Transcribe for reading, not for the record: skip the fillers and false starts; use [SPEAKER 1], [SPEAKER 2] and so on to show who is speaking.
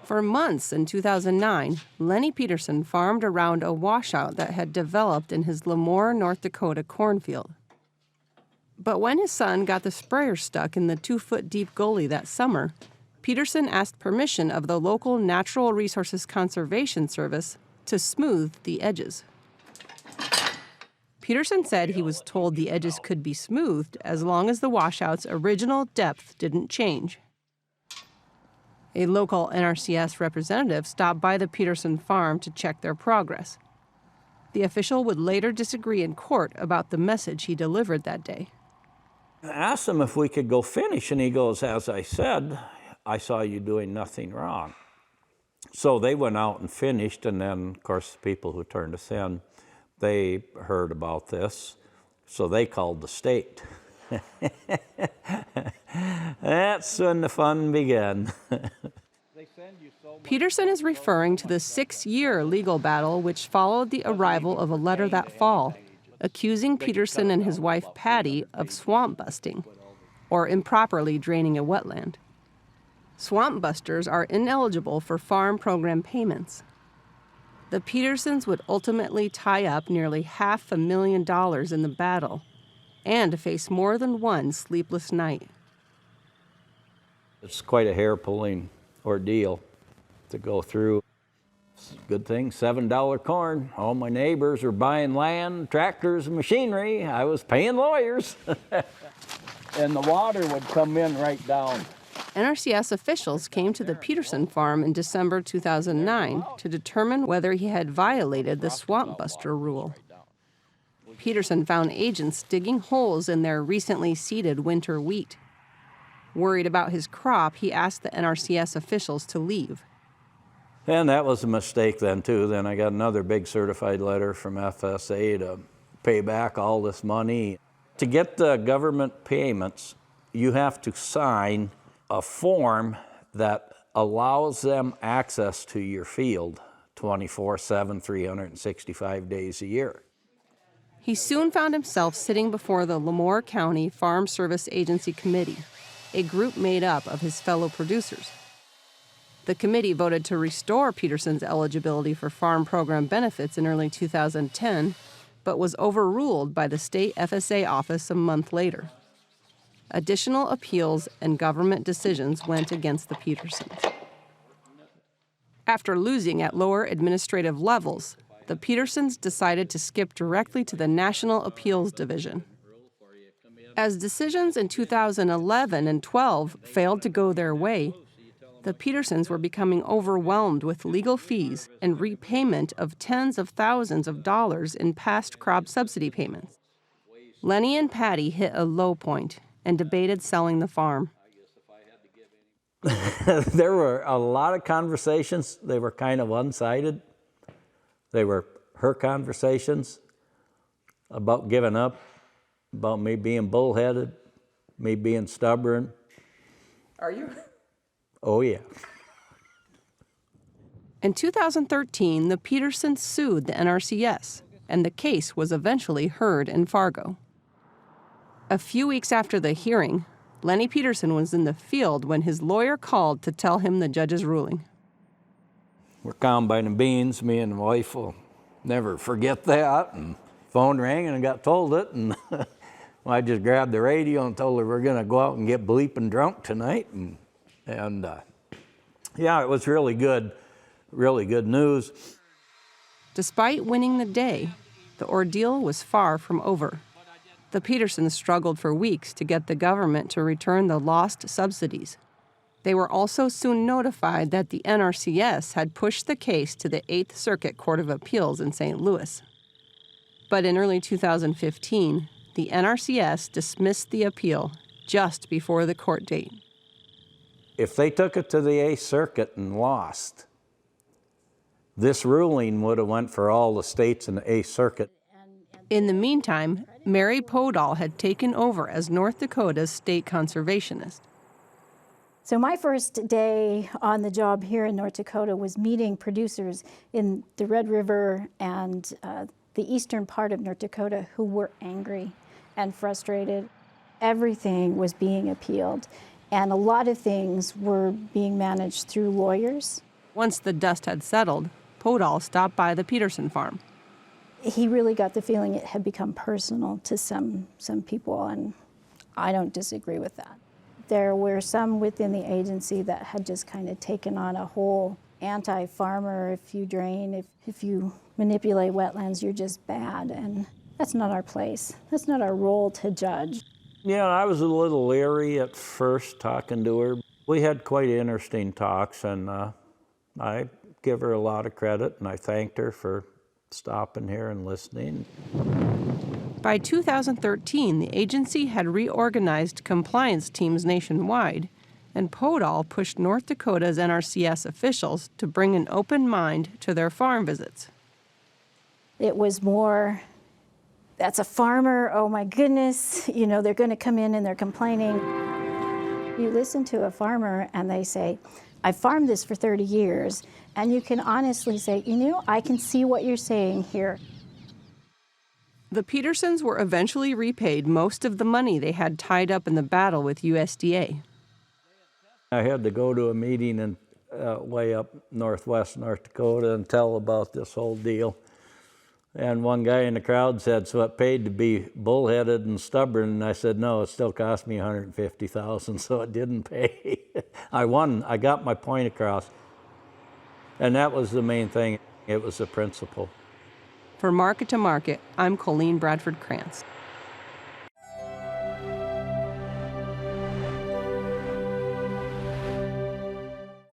[SPEAKER 1] For months in 2009, Lenny Peterson farmed around a washout that had developed in his Lemoore, North Dakota cornfield. But when his son got the sprayer stuck in the 2-foot-deep gully that summer, Peterson asked permission of the local Natural Resources Conservation Service to smooth the edges. Peterson said he was told the edges could be smoothed as long as the washout's original depth didn't change. A local NRCS representative stopped by the Peterson farm to check their progress. The official would later disagree in court about the message he delivered that day.
[SPEAKER 2] I asked him if we could go finish, and he goes, "As I said, I saw you doing nothing wrong." So they went out and finished, and then, of course, the people who turned us in, they heard about this, so they called the state. That's when the fun began.
[SPEAKER 1] Peterson is referring to the 6-year legal battle which followed the arrival of a letter that fall, accusing Peterson and his wife Patty of swamp busting, or improperly draining a wetland. Swamp busters are ineligible for farm program payments. The Petersons would ultimately tie up nearly $500,000 in the battle and face more than one sleepless night.
[SPEAKER 2] It's quite a hair-pulling ordeal to go through. It's a good thing, $7 corn. All my neighbors are buying land, tractors, and machinery. I was paying lawyers. And the water would come in right down.
[SPEAKER 1] NRCS officials came to the Peterson farm in December 2009 to determine whether he had violated the Swampbuster rule. Peterson found agents digging holes in their recently seeded winter wheat. Worried about his crop, he asked the NRCS officials to leave.
[SPEAKER 2] And that was a mistake then, too. Then I got another big certified letter from FSA to pay back all this money. To get the government payments, you have to sign a form that allows them access to your field 24/7, 365 days a year.
[SPEAKER 1] He soon found himself sitting before the Lemoore County Farm Service Agency Committee, a group made up of his fellow producers. The committee voted to restore Peterson's eligibility for farm program benefits in early 2010, but was overruled by the state FSA office a month later. Additional appeals and government decisions went against the Petersons. After losing at lower administrative levels, the Petersons decided to skip directly to the National Appeals Division. As decisions in 2011 and 12 failed to go their way, the Petersons were becoming overwhelmed with legal fees and repayment of tens of thousands of dollars in past crop subsidy payments. Lenny and Patty hit a low point and debated selling the farm.
[SPEAKER 2] There were a lot of conversations. They were kind of one-sided. They were her conversations about giving up, about me being bullheaded, me being stubborn.
[SPEAKER 1] Are you?
[SPEAKER 2] Oh, yeah.
[SPEAKER 1] In 2013, the Petersons sued the NRCS, and the case was eventually heard in Fargo. A few weeks after the hearing, Lenny Peterson was in the field when his lawyer called to tell him the judge's ruling.
[SPEAKER 2] We're combining beans. Me and my wife will never forget that. And phone rang and I got told it. And I just grabbed the radio and told her we're going to go out and get bleeping drunk tonight. And yeah, it was really good news.
[SPEAKER 1] Despite winning the day, the ordeal was far from over. The Petersons struggled for weeks to get the government to return the lost subsidies. They were also soon notified that the NRCS had pushed the case to the 8th Circuit Court of Appeals in St. Louis. But in early 2015, the NRCS dismissed the appeal just before the court date.
[SPEAKER 2] If they took it to the 8th Circuit and lost, this ruling would have went for all the states in the 8th Circuit.
[SPEAKER 1] In the meantime, Mary Podol had taken over as North Dakota's state conservationist.
[SPEAKER 3] So my first day on the job here in North Dakota was meeting producers in the Red River and the eastern part of North Dakota who were angry and frustrated. Everything was being appealed, and a lot of things were being managed through lawyers.
[SPEAKER 1] Once the dust had settled, Podol stopped by the Peterson farm.
[SPEAKER 3] He really got the feeling it had become personal to some people, and I don't disagree with that. There were some within the agency that had just kind of taken on a whole anti-farmer, if you drain, if you manipulate wetlands, you're just bad, and that's not our place. That's not our role to judge.
[SPEAKER 2] Yeah, I was a little leery at first talking to her. We had quite interesting talks, and I give her a lot of credit, and I thanked her for stopping here and listening.
[SPEAKER 1] By 2013, the agency had reorganized compliance teams nationwide, and Podol pushed North Dakota's NRCS officials to bring an open mind to their farm visits.
[SPEAKER 3] It was more, that's a farmer, oh my goodness, you know, they're going to come in and they're complaining. You listen to a farmer and they say, I farmed this for 30 years, and you can honestly say, you know, I can see what you're saying here.
[SPEAKER 1] The Petersons were eventually repaid most of the money they had tied up in the battle with USDA.
[SPEAKER 2] I had to go to a meeting in way up northwest North Dakota and tell about this whole deal. And one guy in the crowd said, so it paid to be bullheaded and stubborn? And I said, no, it still cost me $150,000, so it didn't pay. I won. I got my point across. And that was the main thing. It was the principle.
[SPEAKER 1] For Market to Market, I'm Colleen Bradford Krantz.